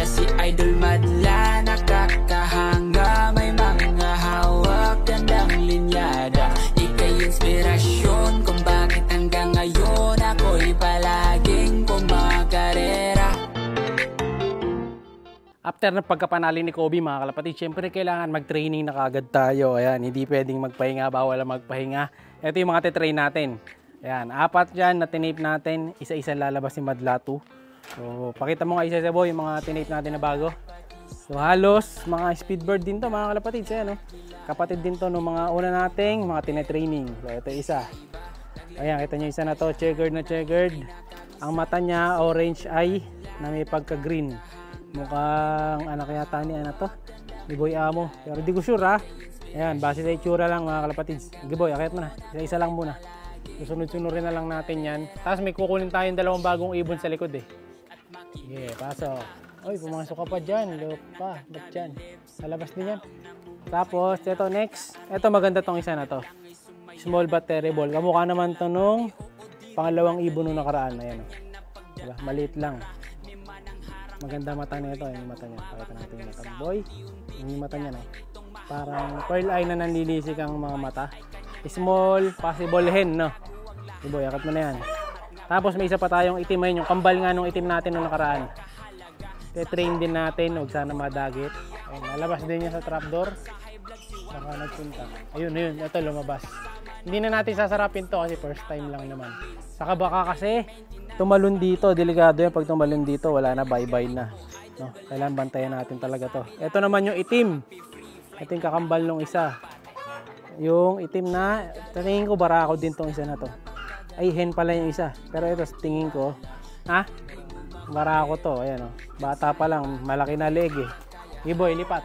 si Idol Madla, nakakahanga, may mga hawak, gandang linyada. Ika'y inspirasyon kung bakit hanggang ngayon ako'y palaging kumakarera. After ng pagkapanalo ni Kobe mga kalapatid, syempre kailangan mag-training na kagad tayo. Ayan, hindi pwedeng magpahinga, bawal ang magpahinga. Ito yung mga titrain natin. Ayan, 4 dyan na tinape natin, isa-isa lalabas si Madla 2. So, pakita mo nga isa-isa boy, yung mga tinape natin na bago. So, halos mga speedbird din to mga kalapatid. Ayan, no? Kapatid din to no mga una nating mga tinetraining. So, ito isa. Ayan, kita nyo isa na to, checkered na checkered. Ang mata niya, orange eye na may pagka-green. Mukhang anak yata ni ano to, ni Boy Amo. Pero di ko sure ha. Ayan, base sa itsura lang mga kalapatids. Sige boy, akit mo na. Isa lang muna. Susunod-sunurin na lang natin yan. Tapos may kukunin tayong 2 bagong ibon sa likod eh. Sige, pasok. Oy, pumasok ka pa dyan. Lupa, ba't dyan? Sa labas din yan. Tapos, ito next. Ito maganda tong isa na to. Small but terrible. Kamukha naman to nung pangalawang ibon nung nakaraan. Ayan o. Diba? Maliit lang. Maganda mata nito, yung mata niya. Pakita natin yung mata boy. Yung mata niya, no? Parang pearl eye na nanlilisik ang mga mata. Small, possible hen, no? Yung boy, akat mo na yan. Tapos may isa pa tayong itim ayun, yung kambal nga nung itim natin nung nakaraan. Train din natin, huwag sana madagit. Ayun, nalabas din niya sa trapdoor. Saka nagpunta. Ayun, ito lumabas. Hindi na natin sasarapin to kasi first time lang naman. Saka baka kasi tumalon dito, delikado yan. Pag tumalon dito, wala na, bye-bye na. No? Kailangan bantayan natin talaga to. Ito naman yung itim. Ito yung kakambal nung isa. Yung itim na, tingin ko barako din tong isa na to. Ay, hen pala yung isa. Pero ito, tingin ko, ha? Barako to, ayan o. Bata pa lang, malaki na leg eh. Iboy, lipat.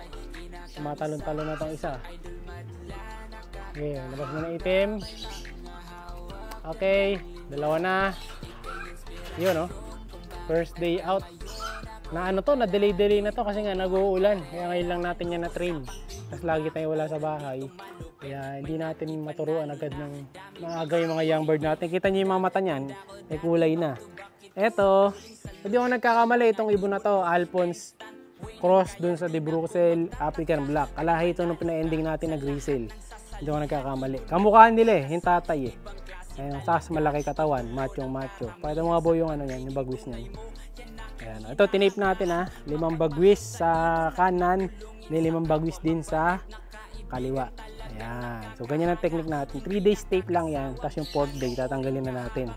Matalon-talon na tong isa. Okay, labas mo na itim. Okay, 2 na. Yun, no? First day out. Na ano to, na delay na to kasi nga nag-uulan. Kaya ngayon lang natin yan na-train. Tapos lagi tayo wala sa bahay. Kaya hindi natin maturuan agad ng maaga yung mga young bird natin. Kita nyo yung mga mata niyan, may kulay na. Eto, hindi ako nagkakamali itong ibon na to, Alphonse cross dun sa De Bruxelles African Black. Kalahi ito nung pina-ending natin na Grisel. Hindi ako nagkakamali. Kamukhaan nila eh, yung tatay eh. Ayun, taas malaki katawan, macho. Pakita mo nga boy yung ano yan, yung bagwis niyan. Ayan, ito tinape natin ha, 5 bagwis sa kanan, may 5 bagwis din sa kaliwa. Ayan, so ganyan ang technique natin. 3 days tape lang yan, tapos yung 4th day tatanggalin na natin.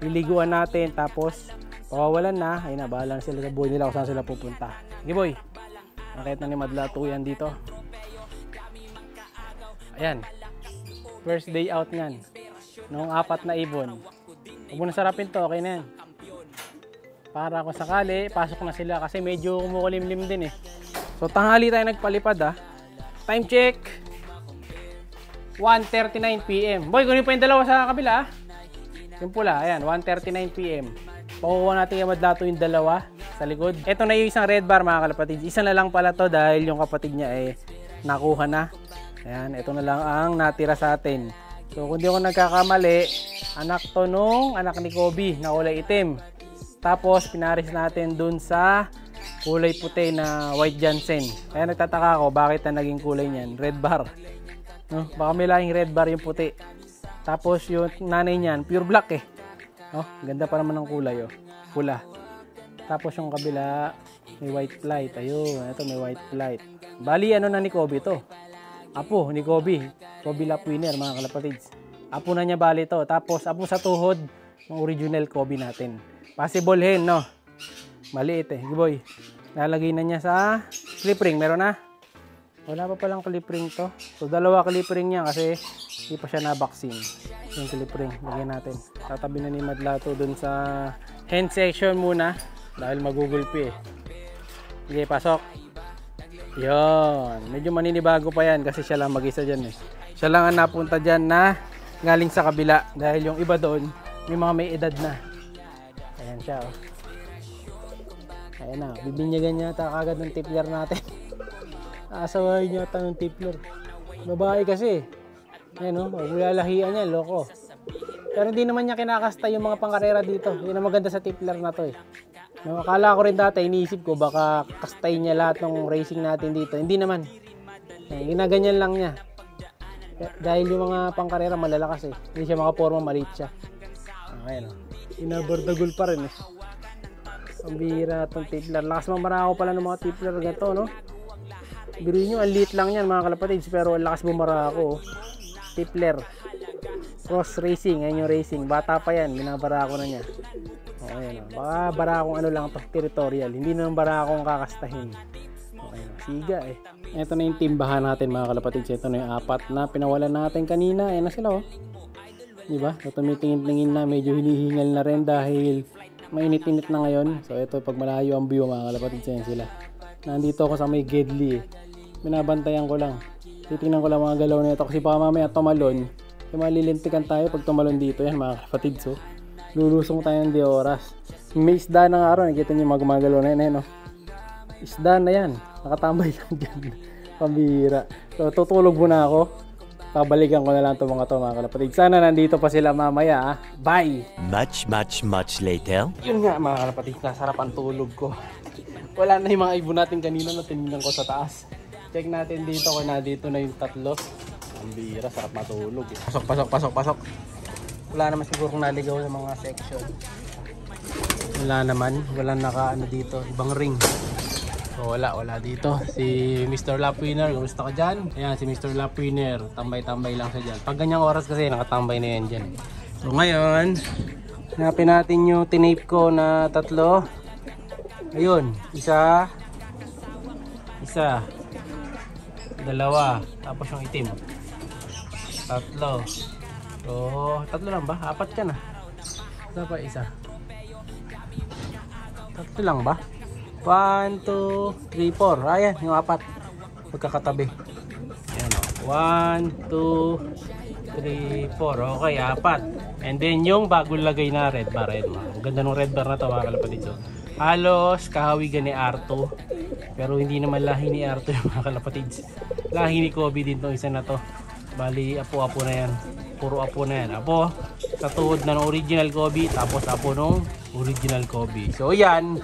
Liliguan natin, tapos pawawalan na, ayun na, bahala na sila sa buhay nila kung saan sila pupunta. Okay boy, nakita ni Madla 2 yan dito. Ayan, first day out nyan. Noong 4 na ibon. Huwag mo na sarapin to, okay na yan. Para kung sakali, pasok na sila kasi medyo kumukulimlim din eh. So tanghali tayo nagpalipad ha. Time check. 1:39 PM. Boy, kunin pa yung 2 sa kabila ha. Yung pula, ayan, 1:39 PM. Pakukuha natin yung Madla 2 yung 2 sa likod. Ito na yung isang red bar mga kalapatid. Isa na lang pala to dahil yung kapatid niya eh nakuha na. Ayan, ito na lang ang natira sa atin. So kung di ako nagkakamali, anak to nung anak ni Kobe na kulay itim. Tapos pinaris natin dun sa kulay puti na white Jansen. Kaya nagtataka ako bakit na naging kulay niyan, red bar. No? Baka may lahing red bar yung puti. Tapos yung nanay niyan, pure black eh. No? Ganda pa naman ng kulay oh. Pula. Tapos yung kabila, may white flight. Ayun, ito may white flight. Bali ano na ni Kobe to? Apo ni Kobe. Kobe lap winner mga kalapatids. Apo na niya bali to. Tapos apo sa tuhod ng original Kobe natin. Possible hen, no? Maliit eh. Giboy. Lalagay na niya sa clip ring. Meron na? Wala pa palang clip ring to. So 2 clip ring niya kasi hindi pa siya na-vaccine. Yung clip ring. Lagyan natin. Tatabi na ni Madla to dun sa hen section muna. Dahil magugulpi eh. Sige, pasok. Yon, medyo maninibago pa yan kasi siya lang mag-isa dyan eh. Siya lang ang napunta dyan na galing sa kabila dahil yung iba doon may mga may edad na. Ayan siya oh. Ayan na, bibinyagan niya kagad ng tipler natin. Asawahin niya ata ng tipler. Babae kasi. Ayan oh, magulalahian niya, loko. Pero hindi naman niya kinakasta yung mga pangkarera dito. Yun ang maganda sa tipler na to eh. No, akala ko rin dati, iniisip ko baka kastayin niya lahat ng racing natin dito. Hindi naman. Ginaganyan lang niya. Dahil yung mga pangkarera malalakas eh. Hindi siya makaporma, maliit siya. Ayan o. Inabordagul pa rin eh. Ang bihira itong tipler. Lakas mamarako pala ng mga tipler ganito, no? Biruin nyo, ang liit lang yan mga kalapatids. Pero ang lakas bumarako. Tipler. Cross racing, ayan yung racing. Bata pa yan, binabarako na niya. Ayan o. Baka barakong ano lang to, territorial. Hindi naman barakong kakastahin. Ayan o, siga eh. Ito na yung timbahan natin mga kalapatids. Ito na yung 4 na pinawalan natin kanina. Ayan na sila oh. Diba? So tumitingin-tingin na, medyo hinihingal na rin dahil mainit-init na ngayon. So ito, pag malayo ang view mga kalapatids, yan sila. Nandito ako sa may Gedli eh. Binabantayan ko lang. Titingnan ko lang mga galaw nito kasi baka mamaya tumalon. Malilintikan tayo pag tumalon dito yan mga kalapatids. So lulusong tayo ng di oras. May isda na nga araw, nakita nyo magumagalaw na yan oh. Isda na yan, nakatambay lang dyan. Pambira. So tutulog muna ako. Pabalikan ko na lang itong mga mga kalapatids. Sana nandito pa sila mamaya. Bye! Much later. Yun nga mga kalapatids, nasarap ang tulog ko. Wala na yung mga ibon natin kanina na tinignan ko sa taas. Check natin dito kung dito na yung 3. Ang bira, sarap matulog eh. Pasok. Wala naman siguro kung naligaw sa mga section. Wala naman, wala naka dito, ibang ring. So wala dito. Si Mr. Lapwinner, kumusta ka dyan? Ayan, si Mr. Lapwinner, tambay-tambay lang siya dyan. Pag ganyang oras kasi, nakatambay na yan dyan. So ngayon, hanapin natin yung tinape ko na 3. Ayun, isa, 2, tapos yung itim. 3. So, 3 lang ba? 4 ka na. Isa pa isa. 3 lang ba? 1, 2, 3, 4. Ayan, yung 4. Magkakatabi. Ayan o. 1, 2, 3, 4. Okay, 4. And then yung bagong lagay na red bar. Ang ganda ng red bar na ito mga kalapatids. Halos kahawigan ni R2. Pero hindi naman lahi ni R2 yung mga kalapatids. Lahi ni Kobe din itong isa na to. Bali, apo-apo na yan. Puro apo na yan. Apo sa tuhod na ng original Kobe. Tapos apo nung original Kobe. So yan.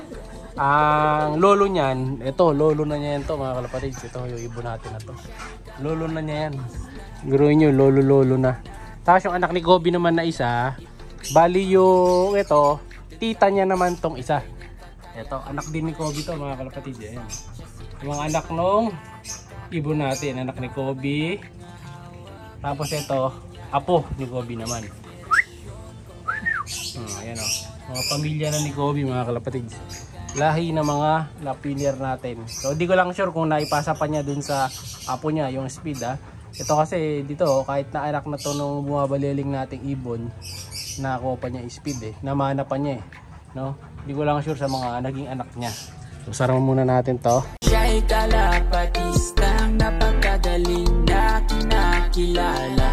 Ang lolo niyan, ito, lolo na niya yan to mga kalapatids. Ito yung ibon natin na to. Lolo na niya yan. Guruin nyo, lolo na. Tapos yung anak ni Kobe naman na isa, bali yung ito, tita niya naman tong isa. Ito, anak din ni Kobe to mga kalapatids. Ayan. Yung mga anak nung ibon natin, anak ni Kobe. Tapos ito, apo ni Kobe naman. Ayan o. Mga pamilya na ni Kobe mga kalapatids. Lahi na mga lapwinner natin. So di ko lang sure kung naipasa pa niya dun sa apo niya yung speed ha. Ito kasi dito kahit na anak na to nung bumabaliling nating ibon, nakuha pa niya speed eh. Namana pa niya eh. No? Di ko lang sure sa mga naging anak niya. So sarang muna natin to. Siya'y kalapatistang napakagaling na kinakilala.